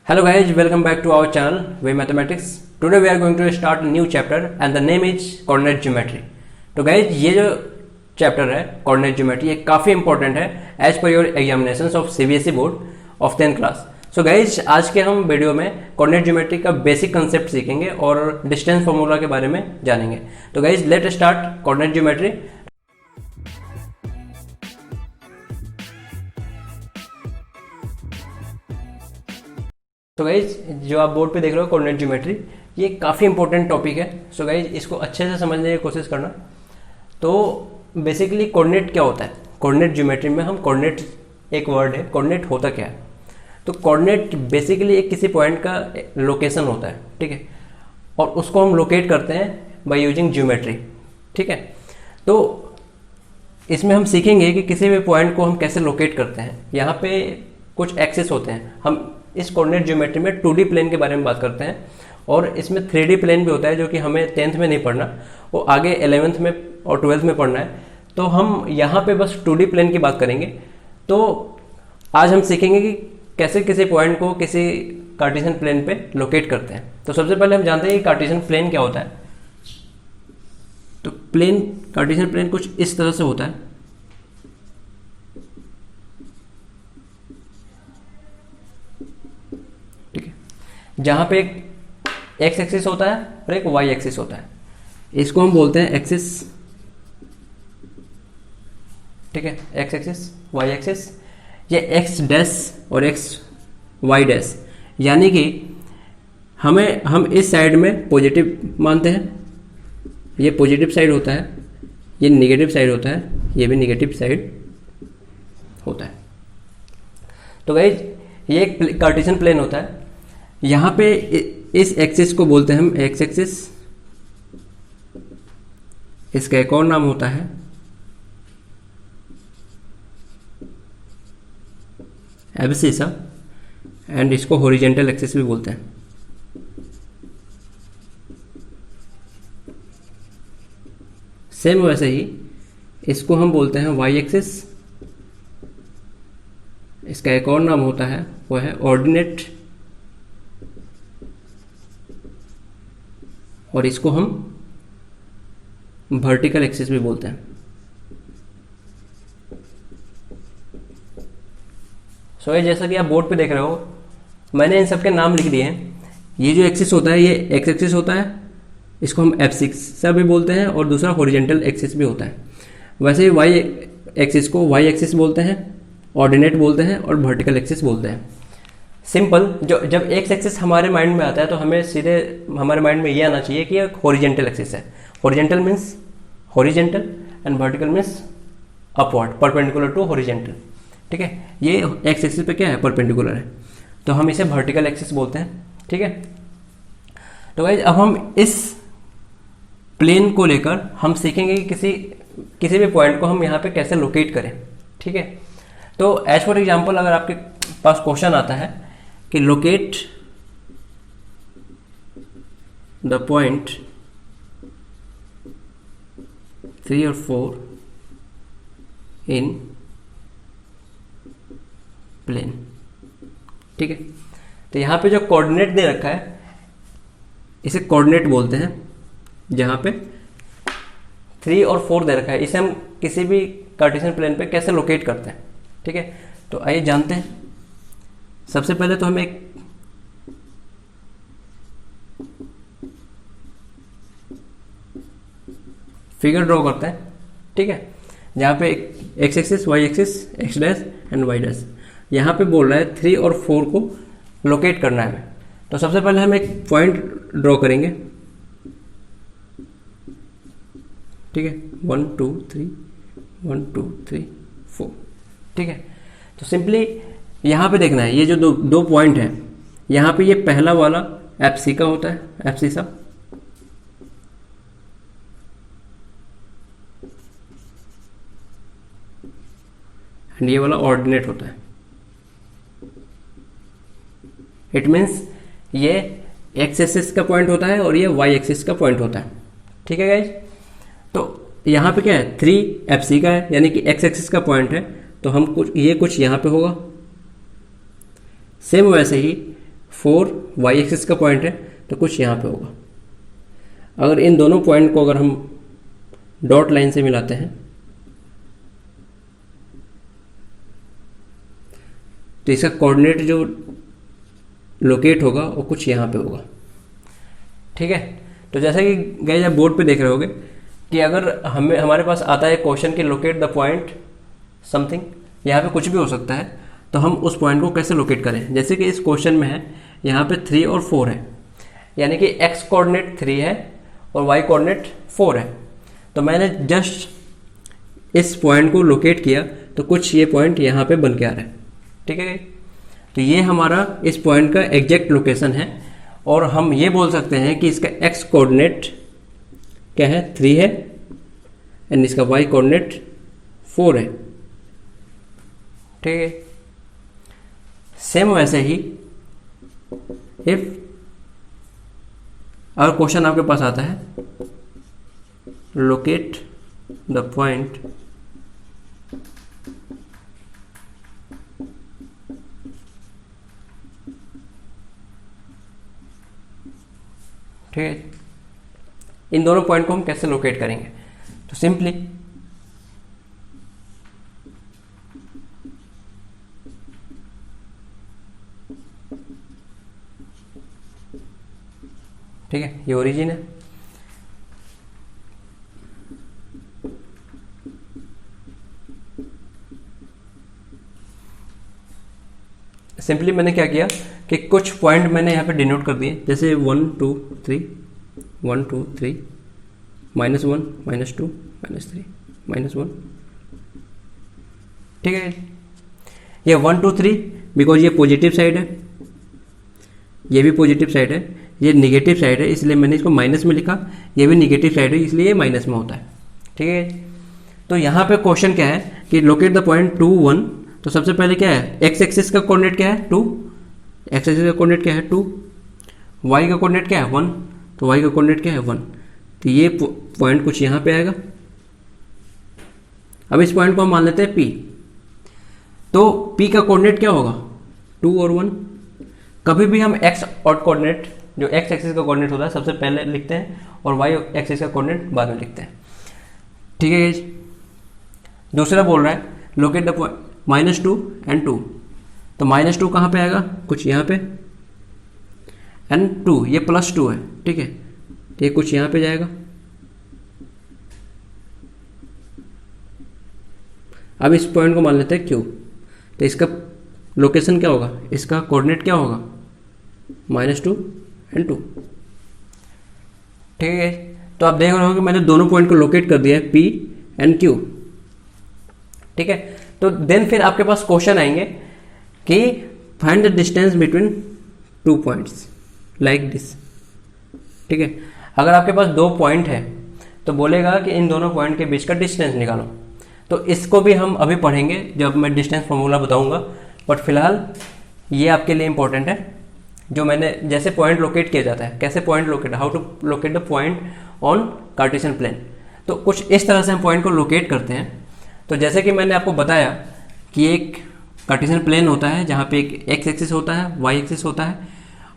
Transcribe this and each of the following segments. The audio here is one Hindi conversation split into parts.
Hello guys, welcome back to our channel Way Mathematics. Today we are going to start a new chapter and the name is coordinate geometry. तो guys ये जो चैप्टर है कोऑर्डिनेट ज्योमेट्री ये काफ़ी इंपॉर्टेंट है as per your examinations of CBSE board of 10th class. So guys आज के हम वीडियो में कोऑर्डिनेट ज्योमेट्री का बेसिक कंसेप्ट सीखेंगे और डिस्टेंस फार्मूला के बारे में जानेंगे. तो guys let start coordinate geometry. तो गाइज जो आप बोर्ड पे देख रहे हो कोऑर्डिनेट ज्योमेट्री ये काफ़ी इंपॉर्टेंट टॉपिक है. सो गाइज इसको अच्छे से समझने की कोशिश करना. तो बेसिकली कोऑर्डिनेट क्या होता है? कोऑर्डिनेट ज्योमेट्री में हम कोऑर्डिनेट एक वर्ड है, कोऑर्डिनेट होता क्या है? तो कोऑर्डिनेट बेसिकली एक किसी पॉइंट का लोकेशन होता है, ठीक है, और उसको हम लोकेट करते हैं बाय यूजिंग ज्योमेट्री, ठीक है. तो इसमें हम सीखेंगे कि किसी भी पॉइंट को हम कैसे लोकेट करते हैं. यहाँ पे कुछ एक्सिस होते हैं. हम इस कोऑर्डिनेट ज्योमेट्री में 2D प्लेन के बारे में बात करते हैं और इसमें 3D प्लेन भी होता है जो कि हमें 10th में नहीं पढ़ना, वो आगे 11th में और 12th में पढ़ना है. तो हम यहाँ पे बस 2D प्लेन की बात करेंगे. तो आज हम सीखेंगे कि कैसे किसी पॉइंट को किसी कार्टेशियन प्लेन पे लोकेट करते हैं. तो सबसे पहले हम जानते हैं कि कार्टेशियन प्लेन क्या होता है. तो प्लेन कार्टेशियन प्लेन कुछ इस तरह से होता है. ठीक है, जहां पे एक एक्स एक्सिस होता है और एक वाई एक्सिस होता है. इसको हम बोलते हैं एक्सिस, ठीक है, एक्स एक्सिस वाई एक्सिस. ये एक्स डैश और एक्स वाई डैश, यानी कि हम इस साइड में पॉजिटिव मानते हैं, ये पॉजिटिव साइड होता है, ये नेगेटिव साइड होता है, ये भी नेगेटिव साइड होता है. तो गाइस ये एक कार्टेशियन प्लेन होता है. यहाँ पे इस एक्सिस को बोलते हैं हम एक्स एक्सिस. इसका एक और नाम होता है एब्सिसा एंड इसको हॉरिजॉन्टल एक्सिस भी बोलते हैं. सेम वैसे ही इसको हम बोलते हैं वाई एक्सिस. इसका एक और नाम होता है वो है ऑर्डिनेट, और इसको हम वर्टिकल एक्सिस भी बोलते हैं. सो ये जैसा कि आप बोर्ड पे देख रहे हो मैंने इन सब के नाम लिख दिए हैं. ये जो एक्सिस होता है ये एक्स एक्सिस होता है, इसको हम एब्सिसा भी बोलते हैं, और दूसरा हॉरिजॉन्टल एक्सिस भी होता है. वैसे ही वाई एक्सिस को वाई एक्सिस बोलते हैं, ऑर्डिनेट बोलते हैं और वर्टिकल एक्सिस बोलते हैं. सिंपल. जब एक्स एक्सिस हमारे माइंड में आता है तो हमें सीधे हमारे माइंड में ये आना चाहिए कि एक हॉरिजॉन्टल एक्सिस है. Horizontal means horizontal and vertical means upward, perpendicular to horizontal. ठीक है, ये एक्स एक्सिस पे क्या है? परपेंडिकुलर है, तो हम इसे वर्टिकल एक्सिस बोलते हैं. ठीक है. तो गाइस अब हम इस प्लेन को लेकर हम सीखेंगे कि किसी भी पॉइंट को हम यहाँ पे कैसे लोकेट करें. ठीक है. तो एज फॉर एग्जाम्पल अगर आपके पास क्वेश्चन आता है कि लोकेट द पॉइंट 3 और 4 इन प्लेन. ठीक है. तो यहां पे जो कोऑर्डिनेट दे रखा है इसे कोऑर्डिनेट बोलते हैं. जहां पे 3 और 4 दे रखा है इसे हम किसी भी कार्टेशियन प्लेन पे कैसे लोकेट करते हैं. ठीक है. तो आइए जानते हैं. सबसे पहले तो हम एक फिगर ड्रॉ करते हैं. ठीक है, जहां पे x axis y axis x dash and y dash. यहाँ पे बोल रहा है 3 और 4 को लोकेट करना है हमें. तो सबसे पहले हम एक पॉइंट ड्रॉ करेंगे. ठीक है, 1 2 3 1 2 3 4. ठीक है. तो सिंपली यहाँ पे देखना है ये जो दो पॉइंट है, यहाँ पे ये पहला वाला एप्सी का होता है, एप्सिसा, एंड ये वाला ऑर्डिनेट होता है. इट मीन्स ये एक्स एक्सिस का पॉइंट होता है और ये वाई एक्सिस का पॉइंट होता है. ठीक है गाइज. तो यहाँ पे क्या है? 3 एफसी का है, यानी कि एक्स एक्सिस का पॉइंट है, तो हम कुछ यहाँ पे होगा. सेम वैसे ही 4 वाई एक्सिस का पॉइंट है तो कुछ यहाँ पे होगा। अगर इन दोनों पॉइंट को अगर हम डॉट लाइन से मिलाते हैं तो इसका कोऑर्डिनेट जो लोकेट होगा वो कुछ यहाँ पे होगा। ठीक है, तो जैसा कि गाइस आप बोर्ड पे देख रहे होगे कि अगर हमारे पास आता है क्वेश्चन कि लोकेट द पॉइंट समथिंग, यहाँ पे कुछ भी हो सकता है, तो हम उस पॉइंट को कैसे लोकेट करें। जैसे कि इस क्वेश्चन में है यहाँ पे 3 और 4 है, यानी कि x कोऑर्डिनेट 3 है और y कोऑर्डिनेट 4 है। तो मैंने जस्ट इस पॉइंट को लोकेट किया तो कुछ ये पॉइंट यहाँ पे बन के आ रहा है। ठीक है, तो ये हमारा इस पॉइंट का एग्जैक्ट लोकेशन है और हम ये बोल सकते हैं कि इसका x कोऑर्डिनेट क्या है 3 है एंड इसका y कोऑर्डिनेट 4 है। ठीक है, सेम वैसे ही इफ अगर क्वेश्चन आपके पास आता है लोकेट द पॉइंट ठीक है, इन दोनों पॉइंट को हम कैसे लोकेट करेंगे, तो सिंपली ठीक है, ये ओरिजिन है, सिंपली मैंने क्या किया कि कुछ पॉइंट मैंने यहाँ पे डिनोट कर दिए, जैसे 1 2 3 1 2 3 -1 -2 -3 -1। ठीक है, ये 1 2 3 बिकॉज ये पॉजिटिव साइड है, ये भी पॉजिटिव साइड है, ये निगेटिव साइड है इसलिए मैंने इसको माइनस में लिखा, ये भी निगेटिव साइड है इसलिए ये माइनस में होता है। ठीक है, तो यहाँ पे क्वेश्चन क्या है कि लोकेट द पॉइंट 2 1। तो सबसे पहले क्या है, एक्स एक्सिस का कोऑर्डिनेट क्या है 2, एक्स एक्सिस का कोऑर्डिनेट क्या है 2, वाई का कोऑर्डिनेट क्या है 1, तो वाई का कोऑर्डिनेट क्या है 1। तो ये पॉइंट कुछ यहाँ पे आएगा। अब इस पॉइंट को हम मान लेते हैं P, तो P का कोऑर्डिनेट क्या होगा 2 और 1। कभी भी हम एक्स और कोऑर्डिनेट जो एक्स एक्सिस का कोऑर्डिनेट होता है सबसे पहले लिखते हैं और वाई एक्सिस का कोऑर्डिनेट बाद में लिखते हैं। ठीक है, दूसरा बोल रहा है लोकेट द पॉइंट -2 एंड 2। तो -2 कहाँ पे आएगा, कुछ यहाँ पे, एंड 2 ये +2 है। ठीक है, तो ये कुछ यहाँ पे जाएगा। अब इस पॉइंट को मान लेते हैं Q, तो इसका लोकेशन क्या होगा, इसका कोऑर्डिनेट क्या होगा -2 एंड 2। ठीक है, तो आप देख रहे हो कि मैंने दोनों पॉइंट को लोकेट कर दिया है P एंड Q। ठीक है, तो देन फिर आपके पास क्वेश्चन आएंगे कि find the distance between 2 points like this. ठीक है, अगर आपके पास 2 पॉइंट है तो बोलेगा कि इन दोनों पॉइंट के बीच का डिस्टेंस निकालो। तो इसको भी हम अभी पढ़ेंगे जब मैं डिस्टेंस फॉर्मूला बताऊंगा, बट फिलहाल ये आपके लिए इंपॉर्टेंट है। जो मैंने जैसे पॉइंट लोकेट किया जाता है, कैसे point locate, how to locate the point on Cartesian plane, तो कुछ इस तरह से हम पॉइंट को लोकेट करते हैं। तो जैसे कि मैंने आपको बताया कि एक कार्टेशियन प्लेन होता है जहाँ पे एक एक्स एक्सिस होता है, वाई एक्सिस होता है,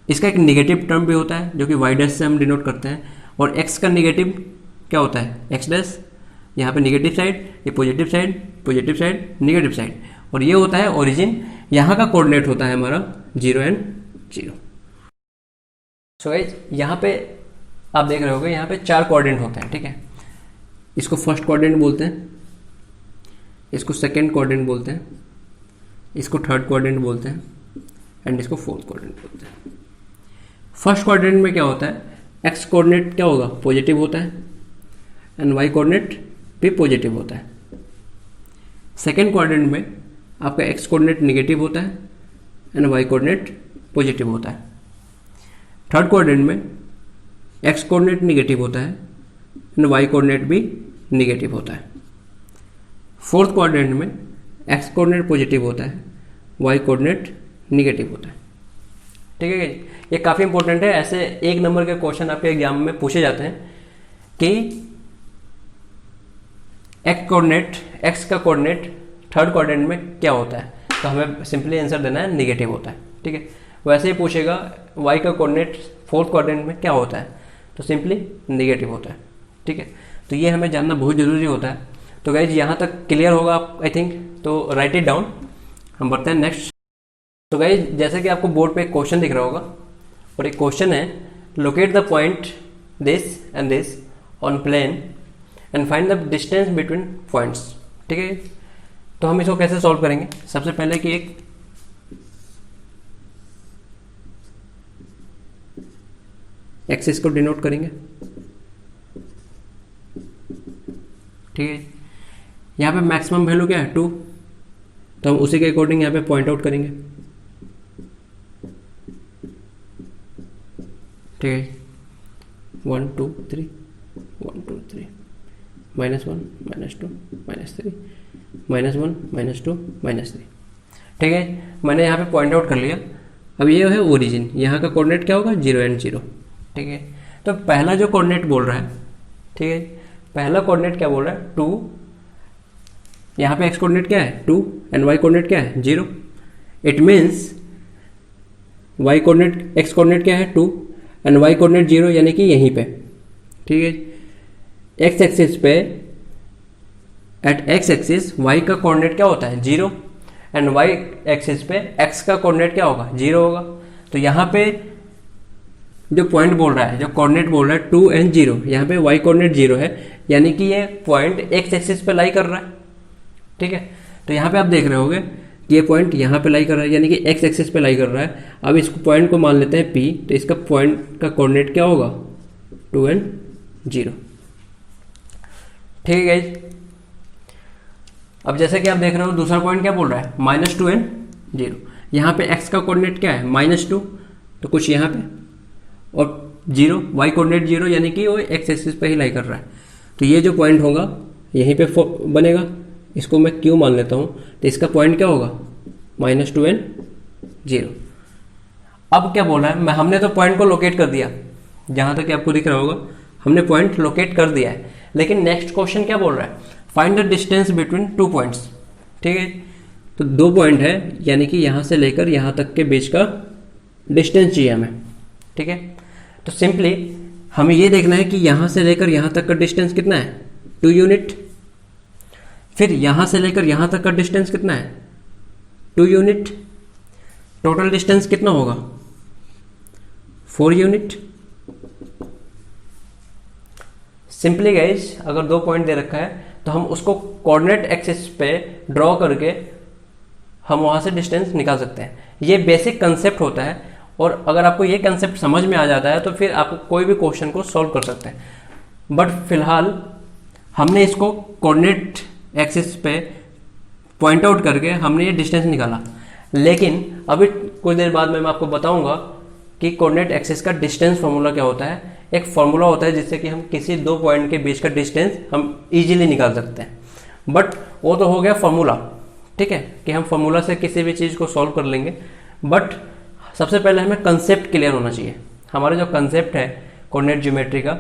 इसका एक निगेटिव टर्म भी होता है जो कि वाई डैश से हम डिनोट करते हैं, और एक्स का निगेटिव क्या होता है एक्स डैश, यहाँ पे निगेटिव साइड, ये पॉजिटिव साइड निगेटिव साइड, और ये होता है ओरिजिन। यहाँ का कोऑर्डिनेट होता है हमारा 0 एंड 0। सो गाइस यहाँ पे आप देख रहे होगे यहाँ पे 4 कोऑर्डिनेट होते हैं। ठीक है, इसको फर्स्ट कोऑर्डिनेट बोलते हैं, इसको सेकंड कोऑर्डिनेट बोलते हैं, इसको थर्ड कोऑर्डिनेट बोलते हैं, एंड इसको फोर्थ कोऑर्डिनेट बोलते हैं। फर्स्ट कोऑर्डिनेट में क्या होता है, एक्स कोऑर्डिनेट क्या होगा पॉजिटिव होता है एंड वाई कोऑर्डिनेट भी पॉजिटिव होता है। सेकंड कोऑर्डिनेट में आपका एक्स कोऑर्डिनेट निगेटिव होता है एंड वाई कोऑर्डिनेट पॉजिटिव होता है। थर्ड कोऑर्डिनेट में एक्स कोऑर्डिनेट निगेटिव होता है एंड वाई कोऑर्डिनेट भी निगेटिव होता है। फोर्थ कोऑर्डिनेट में एक्स कोऑर्डिनेट पॉजिटिव होता है, वाई कोऑर्डिनेट निगेटिव होता है। ठीक है, ये काफ़ी इंपॉर्टेंट है। ऐसे 1 नंबर के क्वेश्चन आपके एग्जाम में पूछे जाते हैं कि एक्स का कोऑर्डिनेट थर्ड कोऑर्डिनेट में क्या होता है, तो हमें सिंपली आंसर देना है निगेटिव होता है। ठीक है, वैसे ही पूछेगा वाई का कोऑर्डिनेट फोर्थ क्वाड्रेंट में क्या होता है, तो सिंपली नेगेटिव होता है। ठीक है, तो ये हमें जानना बहुत ज़रूरी होता है। तो गाइज यहाँ तक क्लियर होगा आप आई थिंक, तो राइट इट डाउन। हम बढ़ते हैं नेक्स्ट। तो गाइज जैसे कि आपको बोर्ड पे एक क्वेश्चन दिख रहा होगा, और एक क्वेश्चन है locate the point this and this on plane and find the distance between points. ठीक है, तो हम इसको कैसे सॉल्व करेंगे? सबसे पहले कि एक एक्सिस को डिनोट करेंगे। ठीक है, यहाँ पे मैक्सिमम वैल्यू क्या है 2, तो हम उसी के अकॉर्डिंग यहाँ पे पॉइंट आउट करेंगे। ठीक है, 1 2 3 1 2 3 -1 -2 -3 -1 -2 -3। ठीक है, मैंने यहाँ पे पॉइंट आउट कर लिया। अब ये है ओरिजिन, यहाँ का कोऑर्डिनेट क्या होगा 0 एंड 0। ठीक है, तो पहला जो कोऑर्डिनेट बोल रहा है, ठीक है, पहला कोऑर्डिनेट क्या बोल रहा है 2, यहाँ पे एक्स कोऑर्डिनेट क्या है 2 एंड वाई कोऑर्डिनेट क्या है 0। It means y coordinate x coordinate क्या है 2 एंड वाई कोऑर्डिनेट 0, यानी कि यहीं पे। ठीक है, एक्स एक्सिस पे एट एक्स एक्सिस वाई का कोऑर्डिनेट क्या होता है 0 एंड वाई एक्सिस पे एक्स का कोऑर्डिनेट क्या होगा 0 होगा। तो यहाँ पे जो पॉइंट बोल रहा है, जो कोऑर्डिनेट बोल रहा है 2 एंड 0, यहाँ पे वाई कोऑर्डिनेट 0 है, यानी कि ये पॉइंट एक्स एक्सिस पे लाई कर रहा है। ठीक है, तो यहाँ पे आप देख रहे होगे कि ये पॉइंट यहाँ पे लाई कर रहा है, यानी कि एक्स एक्सिस पे लाई कर रहा है। अब इस पॉइंट को मान लेते हैं P, तो इसका पॉइंट का कोऑर्डिनेट क्या होगा 2 एंड 0। ठीक है गाइज, अब जैसे कि आप देख रहे हो दूसरा पॉइंट क्या बोल रहा है -2 एंड 0। यहाँ पे x का कोऑर्डिनेट क्या है -2, तो कुछ यहाँ पे, और 0 y कोऑर्डिनेट 0, यानी कि वो x एक्सिस पे ही लाई कर रहा है। तो ये जो पॉइंट होगा यहीं पे बनेगा, इसको मैं Q मान लेता हूँ। तो इसका पॉइंट क्या होगा -2 एंड 0। अब क्या बोल रहा है, हमने तो पॉइंट को लोकेट कर दिया, जहाँ तक आपको दिख रहा होगा हमने पॉइंट लोकेट कर दिया है। लेकिन नेक्स्ट क्वेश्चन क्या बोल रहा है, find the distance between 2 points. ठीक है, तो 2 पॉइंट है, यानी कि यहाँ से लेकर यहाँ तक के बीच का डिस्टेंस चाहिए हमें। ठीक है, तो सिंपली हमें ये देखना है कि यहाँ से लेकर यहाँ तक का डिस्टेंस कितना है 2 यूनिट, फिर यहाँ से लेकर यहाँ तक का डिस्टेंस कितना है 2 यूनिट, टोटल डिस्टेंस कितना होगा 4 यूनिट। सिंपली गाइज अगर 2 पॉइंट दे रखा है तो हम उसको कोऑर्डिनेट एक्सिस पे ड्रॉ करके हम वहां से डिस्टेंस निकाल सकते हैं। ये बेसिक कंसेप्ट होता है, और अगर आपको ये कंसेप्ट समझ में आ जाता है तो फिर आप कोई भी क्वेश्चन को सॉल्व कर सकते हैं। बट फिलहाल हमने इसको कोऑर्डिनेट एक्सिस पे पॉइंट आउट करके हमने ये डिस्टेंस निकाला। लेकिन अभी कुछ देर बाद मैं आपको बताऊंगा कि कोऑर्डिनेट एक्सिस का डिस्टेंस फॉर्मूला क्या होता है। एक फॉर्मूला होता है जिससे कि हम किसी 2 पॉइंट के बीच का डिस्टेंस हम इजीली निकाल सकते हैं। बट वो तो हो गया फॉर्मूला, ठीक है, कि हम फॉर्मूला से किसी भी चीज़ को सॉल्व कर लेंगे। बट सबसे पहले हमें कंसेप्ट क्लियर होना चाहिए। हमारा जो कंसेप्ट है कोऑर्डिनेट ज्योमेट्री का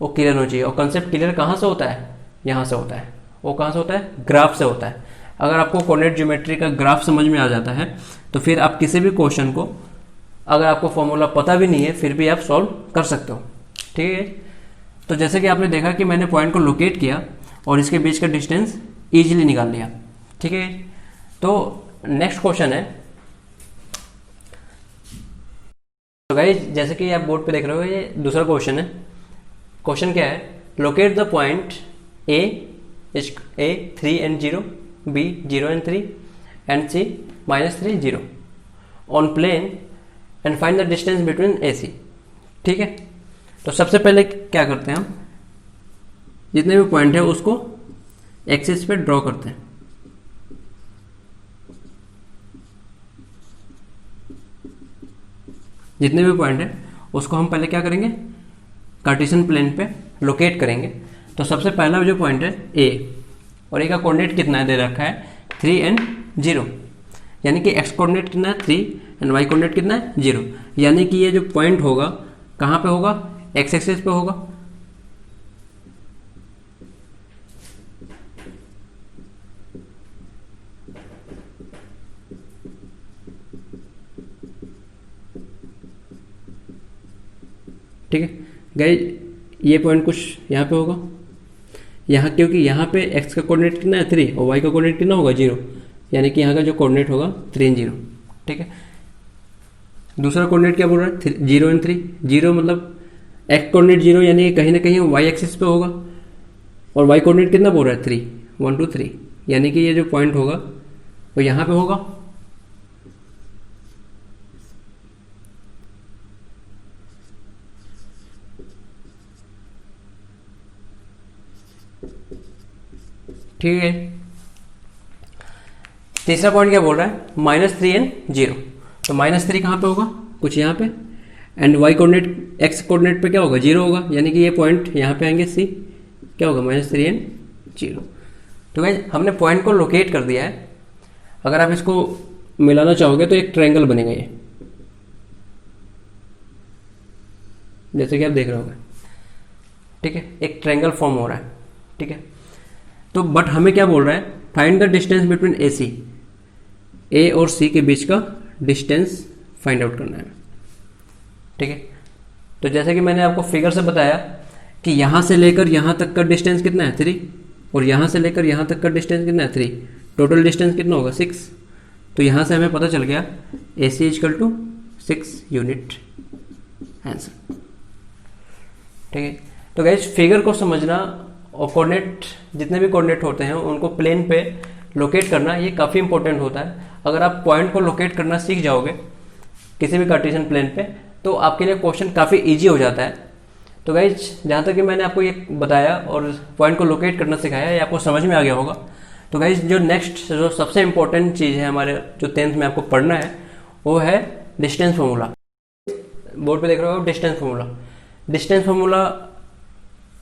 वो क्लियर होना चाहिए। और कंसेप्ट क्लियर कहाँ से होता है, यहाँ से होता है। वो कहाँ से होता है, ग्राफ से होता है। अगर आपको कोऑर्डिनेट ज्योमेट्री का ग्राफ समझ में आ जाता है तो फिर आप किसी भी क्वेश्चन को, अगर आपको फॉर्मूला पता भी नहीं है फिर भी आप सॉल्व कर सकते हो। ठीक है, तो जैसे कि आपने देखा कि मैंने पॉइंट को लोकेट किया और इसके बीच का डिस्टेंस इजीली निकाल लिया। ठीक है, तो नेक्स्ट क्वेश्चन है। तो गाइस जैसे कि आप बोर्ड पे देख रहे हो ये दूसरा क्वेश्चन है। क्वेश्चन क्या है, locate the point A 3 and 0, B 0 and 3 and C -3 0 on plane and find the distance between AC। ठीक है, तो सबसे पहले क्या करते हैं हम, जितने भी पॉइंट है उसको एक्सिस पे ड्रॉ करते हैं। जितने भी पॉइंट है उसको हम पहले क्या करेंगे, कार्टेशियन प्लेन पे लोकेट करेंगे। तो सबसे पहला जो पॉइंट है A, और A का कोऑर्डिनेट कितना है दे रखा है 3 and 0, यानी कि x कोऑर्डिनेट कितना है 3 एंड y कोऑर्डिनेट कितना है 0, यानी कि ये जो पॉइंट होगा कहाँ पे होगा, x एक्सिस पे होगा। ठीक है गाइज, ये पॉइंट कुछ यहाँ पे होगा, यहाँ क्योंकि यहाँ पे x का कोऑर्डिनेट कितना है 3 और y का कोऑर्डिनेट कितना होगा 0, यानी कि यहाँ का जो कोऑर्डिनेट होगा 3 0। ठीक है, दूसरा कोऑर्डिनेट क्या बोल रहा है 0 एंड 3, 0 मतलब x कोऑर्डिनेट 0 यानी कहीं ना कहीं y एक्सिस पे होगा, और y कोऑर्डिनेट कितना बोल रहा है 3, 1 2 3, यानी कि ये जो पॉइंट होगा वो यहाँ पे होगा। ठीक है, तीसरा पॉइंट क्या बोल रहा है -3 एंड 0, तो -3 कहाँ पे होगा, कुछ यहाँ पे, and y coordinate x coordinate पे क्या होगा 0 होगा, यानी कि ये पॉइंट यहाँ पे आएंगे C, क्या होगा -3 एंड 0। तो गाइस हमने पॉइंट को लोकेट कर दिया है। अगर आप इसको मिलाना चाहोगे तो एक ट्रायंगल बनेगा ये, जैसे कि आप देख रहे होगे। ठीक है, एक ट्रायंगल फॉर्म हो रहा है। ठीक है, तो बट हमें क्या बोल रहा है, find the distance between AC, A और C के बीच का डिस्टेंस फाइंड आउट करना है। ठीक है, तो जैसे कि मैंने आपको फिगर से बताया कि यहां से लेकर यहां तक का डिस्टेंस कितना है 3, और यहां से लेकर यहां तक का डिस्टेंस कितना है 3, टोटल डिस्टेंस कितना होगा 6। तो यहां से हमें पता चल गया AC equal to 6 unit answer. ठीक है, तो गाइस फिगर को समझना और कोऑर्डिनेट, जितने भी कोऑर्डिनेट होते हैं उनको प्लेन पे लोकेट करना, ये काफ़ी इंपॉर्टेंट होता है। अगर आप पॉइंट को लोकेट करना सीख जाओगे किसी भी कार्टेशियन प्लेन पे, तो आपके लिए क्वेश्चन काफ़ी इजी हो जाता है। तो गाइज जहाँ तक कि मैंने आपको ये बताया और पॉइंट को लोकेट करना सिखाया, ये आपको समझ में आ गया होगा। तो गाइज जो नेक्स्ट जो सबसे इंपॉर्टेंट चीज़ है हमारे जो 10th में आपको पढ़ना है वो है डिस्टेंस फार्मूला। बोर्ड पे देख रहे हो डिस्टेंस फार्मूला। डिस्टेंस फार्मूला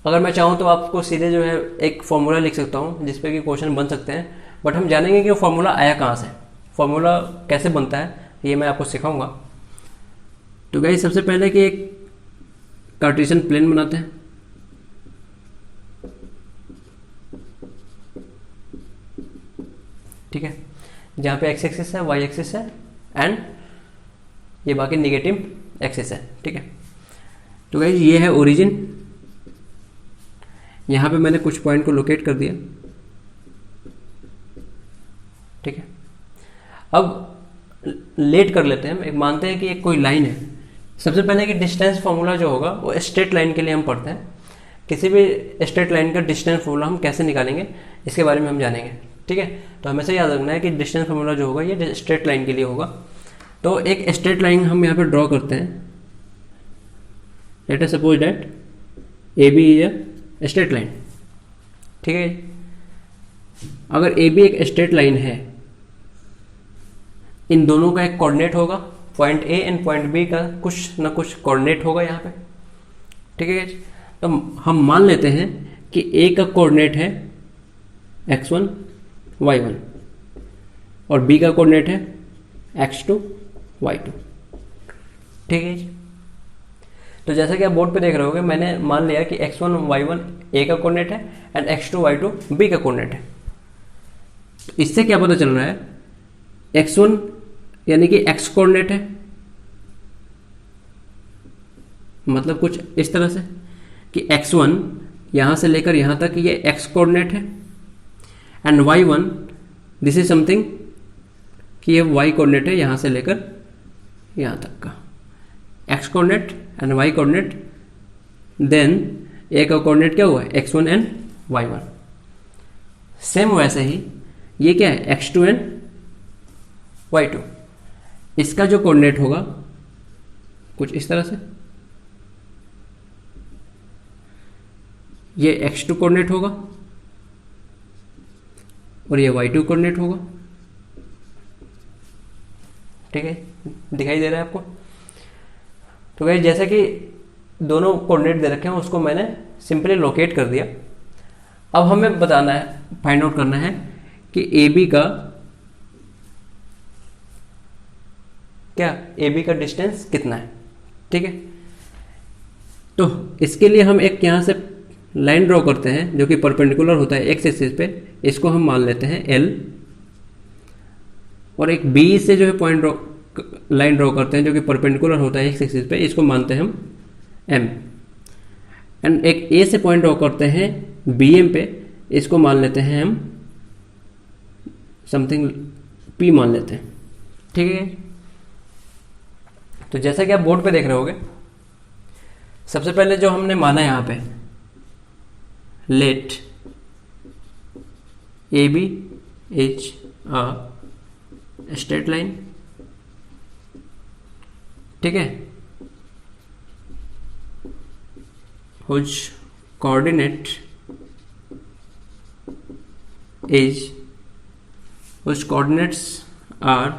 अगर मैं चाहूँ तो आपको सीधे जो है एक फार्मूला लिख सकता हूँ जिसपे कि क्वेश्चन बन सकते हैं, बट हम जानेंगे कि वो फार्मूला आया कहाँ से, फार्मूला कैसे बनता है, ये मैं आपको सिखाऊंगा। तो गाइस सबसे पहले कि एक कार्टेशियन प्लेन बनाते हैं। ठीक है, जहाँ पे x एक्सिस है, y एक्सिस है, एंड ये बाकी निगेटिव एक्सिस है। ठीक है, तो गाइस ये है ओरिजिन, यहाँ पे मैंने कुछ पॉइंट को लोकेट कर दिया। ठीक है, अब लेट कर लेते हैं, एक मानते हैं कि एक कोई लाइन है। सबसे पहले कि डिस्टेंस फार्मूला जो होगा वो स्ट्रेट लाइन के लिए हम पढ़ते हैं। किसी भी स्ट्रेट लाइन का डिस्टेंस फार्मूला हम कैसे निकालेंगे इसके बारे में हम जानेंगे। ठीक है, तो हमेशा याद रखना है कि डिस्टेंस फार्मूला जो होगा ये स्ट्रेट लाइन के लिए होगा। तो एक स्ट्रेट लाइन हम यहाँ पे ड्रॉ करते हैं। Let us suppose that AB is a straight line. ठीक है, अगर AB एक स्ट्रेट लाइन है, इन दोनों का एक कोऑर्डिनेट होगा, point A and point B का कुछ ना कुछ कोऑर्डिनेट होगा यहाँ पे। ठीक है, तो हम मान लेते हैं कि A का कोऑर्डिनेट है x1 y1 और B का कोऑर्डिनेट है x2 y2। ठीक है, तो जैसा कि आप बोर्ड पे देख रहे होगे, मैंने मान लिया कि x1 y1 A का कोऑर्डिनेट है एंड x2 y2 B का कोऑर्डिनेट है। तो इससे क्या पता चल रहा है, x1 यानी कि x कोऑर्डिनेट है, मतलब कुछ इस तरह से कि x1 यहां से लेकर यहां तक ये x कोऑर्डिनेट है, and y1 this is something कि ये y कोऑर्डिनेट है यहां से लेकर यहां तक का x coordinate and y coordinate. Then A का कोऑर्डिनेट क्या हुआ x1 एंड y1। सेम वैसे ही ये क्या है x2 एंड y2। इसका जो कोऑर्डिनेट होगा कुछ इस तरह से, ये x2 कोऑर्डिनेट होगा और ये y2 कोऑर्डिनेट होगा। ठीक है, दिखाई दे रहा है आपको। तो गाइस जैसा कि दोनों कोऑर्डिनेट दे रखे हैं उसको मैंने सिंपली लोकेट कर दिया। अब हमें बताना है, फाइंड आउट करना है कि AB का क्या, AB का डिस्टेंस कितना है। ठीक है, तो इसके लिए हम एक यहां से लाइन ड्रॉ करते हैं जो कि परपेंडिकुलर होता है एक्स एक्सिस पे, इसको हम मान लेते हैं L, और एक B से जो है पॉइंट लाइन ड्रॉ करते हैं जो कि परपेंडिकुलर होता है एक्स एक्सिस पे, इसको मानते हैं हम एम, एंड एक ए से पॉइंट ड्रॉ करते हैं बी एम पे, इसको मान लेते हैं हम समथिंग पी मान लेते हैं, ठीक है। तो जैसा कि आप बोर्ड पे देख रहे होगे, सबसे पहले जो हमने माना यहां पे, let A B is a straight line, ठीक है, whose coordinate is, whose coordinates are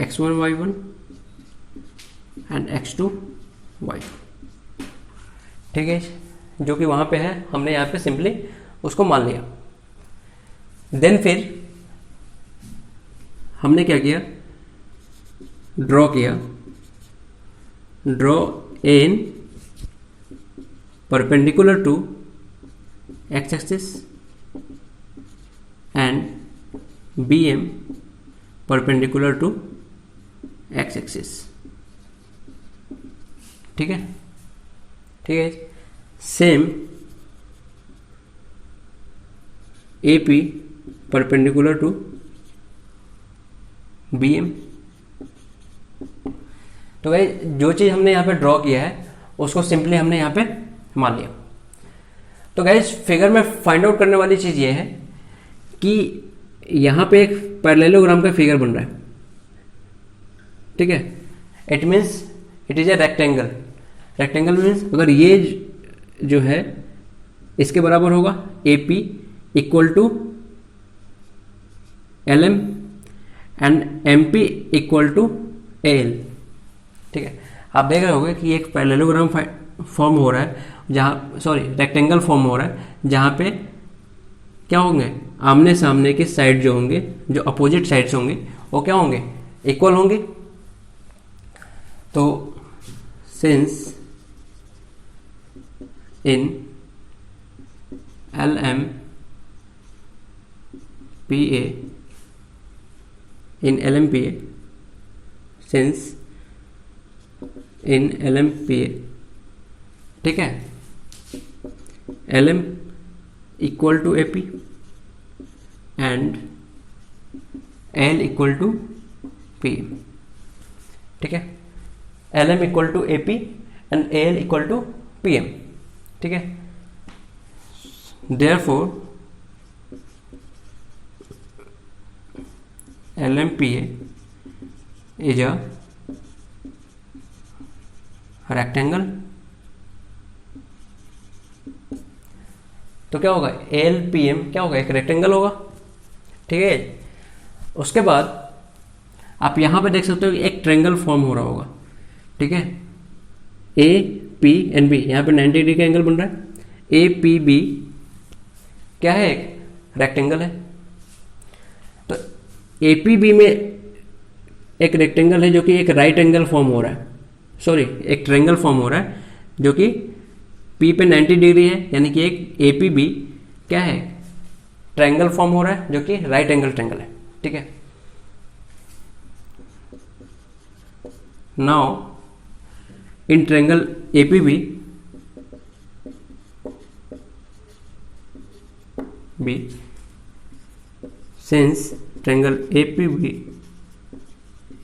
x1 y1 and x2 y2, ठीक है, जो कि वहां पे है, हमने यहां पे सिंपली उसको मान लिया। देन फिर हमने क्या किया, ड्रॉ किया, draw an perpendicular to x axis and BM perpendicular to x axis, ठीक है, ठीक है। Same AP perpendicular to BM। तो भाई जो चीज हमने यहाँ पे ड्रॉ किया है उसको सिंपली हमने यहाँ पे मान लिया। तो गाइस फिगर में फाइंड आउट करने वाली चीज ये है कि यहां पे एक पैरेललोग्राम का फिगर बन रहा है, ठीक है। It means it is a rectangle. Rectangle means अगर ये जो है इसके बराबर होगा AP equal to LM and MP equal to AL, ठीक है। आप देख रहे होंगे कि एक पैरेललोग्राम फॉर्म हो रहा है, जहां रेक्टेंगल फॉर्म हो रहा है, जहां पे क्या होंगे, आमने सामने के साइड जो होंगे, जो अपोजिट साइड्स होंगे वो क्या होंगे, इक्वल होंगे। तो since in LM PA, in LMPA, since in LMPA, ठीक है, LM equal to AP and L equal to PM, ठीक है। LM equal to AP and AL equal to PM, ठीक है। Therefore LMPA is a rectangle। तो क्या होगा, LPM क्या होगा, एक रेक्टेंगल होगा, ठीक है। उसके बाद आप यहां पे देख सकते हो कि एक ट्रायंगल फॉर्म हो रहा होगा, ठीक है। APNB यहां पे 90 डिग्री का एंगल बन रहा है। APB क्या है, एक रेक्टेंगल है। तो APB में एक रेक्टेंगल है जो कि एक राइट एंगल फॉर्म हो रहा है, एक ट्रायंगल फॉर्म हो रहा है जो कि P पे 90 डिग्री है, यानी कि एक APB क्या है, ट्रायंगल फॉर्म हो रहा है जो कि राइट एंगल ट्रायंगल है, ठीक है। Now in triangle APB since triangle APB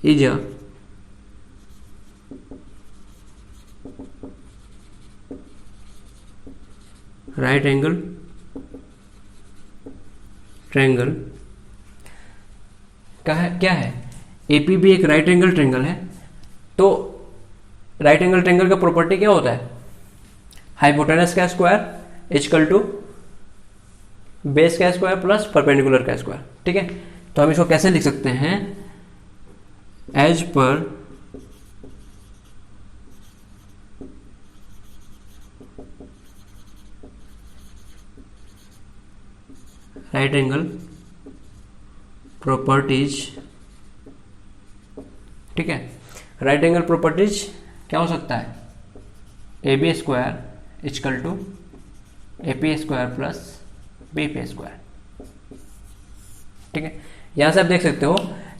is a right angle triangle, क्या है APB एक राइट एंगल ट्रायंगल है। तो राइट एंगल ट्रायंगल का प्रॉपर्टी क्या होता है, हाइपोटेनस का स्क्वायर इक्वल टू बेस का स्क्वायर प्लस परपेंडिकुलर का स्क्वायर, ठीक है। तो हम इसको कैसे लिख सकते हैं, as per right angle properties, ठीक है। राइट एंगल प्रॉपर्टीज क्या हो सकता है, AB square equal to AP square plus BP square, ठीक है। यहां से आप देख सकते हो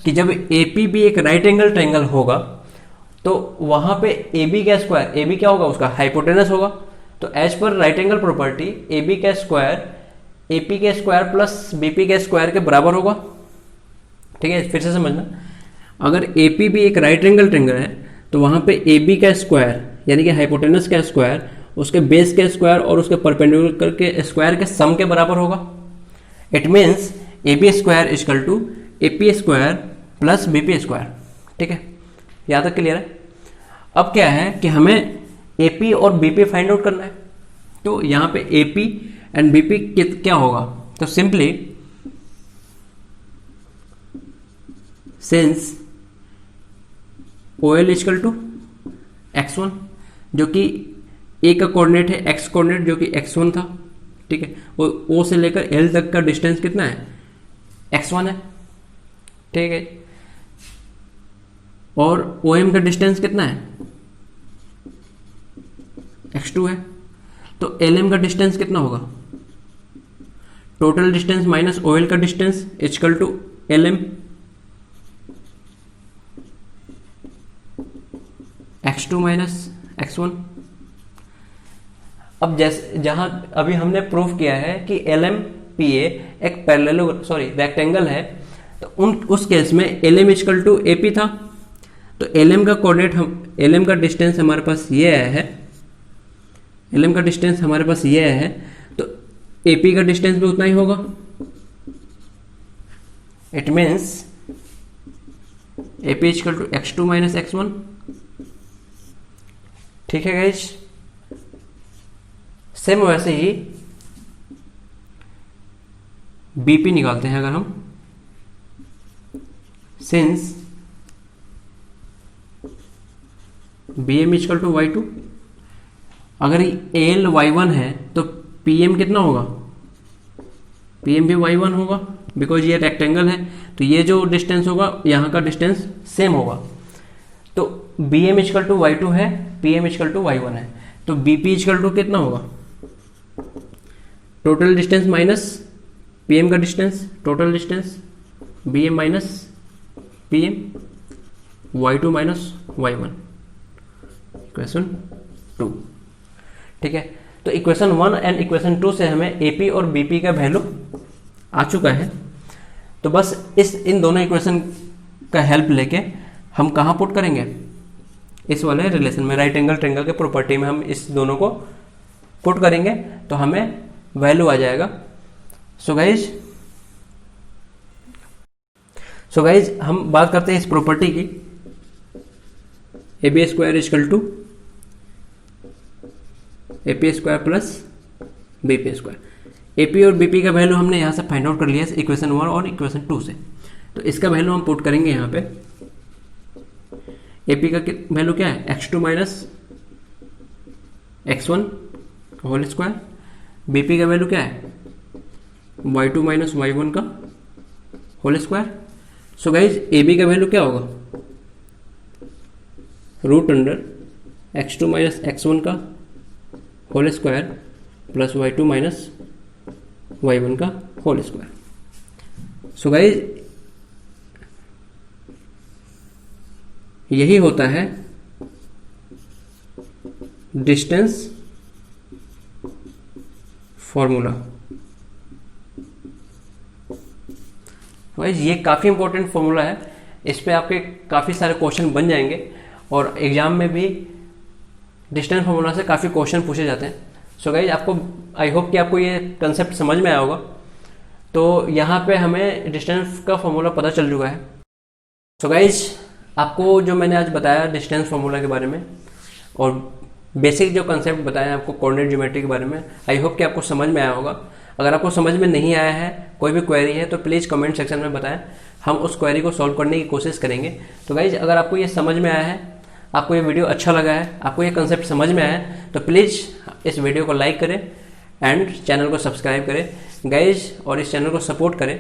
कि जब APB एक राइट एंगल ट्रायंगल होगा तो वहां पे ए बी का स्क्वायर, ए बी क्या होगा उसका हाइपोटेनस होगा। तो as per right angle property A B का स्क्वायर ए पी के स्क्वायर प्लस बी पी के स्क्वायर के बराबर होगा। ठीक है, फिर से समझना, अगर ए पी भी एक राइट एंगल ट्रायंगल है तो वहां पे ए बी का स्क्वायर यानी कि हाइपोटेनस का स्क्वायर उसके बेस के स्क्वायर और उसके परपेंडिकुलर के स्क्वायर के सम के बराबर होगा। It means A B square equal to A P square plus B P square. ठीक है, यहाँ तक क्लियर है। अब क्या है कि हमें ए पी और बी पी फाइंड आउट करना है। तो यहाँ पे A P and B P क्या होगा, तो simply since O L equal to x1 जो कि ए का कोऑर्डिनेट है, एक्स कोऑर्डिनेट जो कि x1 था। ठीक है, और ओ से लेकर एल तक का डिस्टेंस कितना है, x1 है। ठीक है, और ओ एम का डिस्टेंस कितना है, x2 है। तो एल एम का डिस्टेंस कितना होगा, total distance minus O L का distance equal to L M x2 minus x1। अब जैसे जहां अभी हमने प्रूफ किया है कि एल एम पी ए एक पैरेलल रेक्टेंगल है, तो उस केस में L M equal to A P था। तो एल एम का कोऑर्डिनेट हम एल एम का डिस्टेंस हमारे पास ये है, एल एम का डिस्टेंस हमारे पास ये है, तो ए पी का डिस्टेंस भी उतना ही होगा। It means A P equal to x2 minus x1। ठीक है गाइज, सेम वैसे ही बीपी निकालते हैं अगर हम, since B M equal to Y two, अगर एल वाई वन है तो पी एम कितना होगा, पी एम भी वाई वन होगा, बिकॉज ये रेक्टेंगल है तो ये जो डिस्टेंस होगा यहाँ का डिस्टेंस सेम होगा। तो B M equal to Y two है, P M equal to Y one है, तो बी पी इजकल टू कितना होगा, total distance minus P M का distance, total distance B M minus P M, Y two minus Y one, equation 2। ठीक है, तो इक्वेशन 1 एंड इक्वेशन 2 से हमें एपी और बीपी का वैल्यू आ चुका है। तो बस इन दोनों इक्वेशन का हेल्प लेके हम कहाँ पुट करेंगे, इस वाले रिलेशन में, राइट एंगल ट्रायंगल के प्रॉपर्टी में हम इस दोनों को पुट करेंगे तो हमें वैल्यू आ जाएगा। सो गाइज हम बात करते हैं इस प्रॉपर्टी की, A B square equal to A P square plus B P square. A P और बी पी का वैल्यू हमने यहाँ से फाइंड आउट कर लिया है इक्वेशन 1 और इक्वेशन 2 से। तो इसका वैल्यू हम पुट करेंगे यहाँ पे, ए पी का वैल्यू क्या है, x2 minus x1 whole square, B P का वैल्यू क्या है, y2 माइनस y1 का whole square. So guys A B का वैल्यू क्या होगा, root under x2 minus x1 का whole square plus y2 minus y1 का होल स्क्वायर। सो गाइज यही होता है डिस्टेंस फॉर्मूला। गाइज ये काफ़ी इंपॉर्टेंट फॉर्मूला है, इस पे आपके काफ़ी सारे क्वेश्चन बन जाएंगे और एग्जाम में भी डिस्टेंस फॉर्मूला से काफ़ी क्वेश्चन पूछे जाते हैं। सो गाइज आपको, आई होप कि आपको ये कंसेप्ट समझ में आया होगा। तो यहाँ पे हमें डिस्टेंस का फॉर्मूला पता चल चुका है। सो गाइज आपको जो मैंने आज बताया डिस्टेंस फॉर्मूला के बारे में और बेसिक जो कंसेप्ट बताया आपको कोऑर्डिनेट ज्योमेट्री के बारे में, आई होप कि आपको समझ में आया होगा। अगर आपको समझ में नहीं आया है, कोई भी क्वेरी है, तो प्लीज़ कमेंट सेक्शन में बताएं, हम उस क्वेरी को सॉल्व करने की कोशिश करेंगे। तो गाइज अगर आपको ये समझ में आया है, आपको ये वीडियो अच्छा लगा है, आपको ये कंसेप्ट समझ में आया है, तो प्लीज़ इस वीडियो को लाइक करें एंड चैनल को सब्सक्राइब करें गाइज, और इस चैनल को सपोर्ट करें।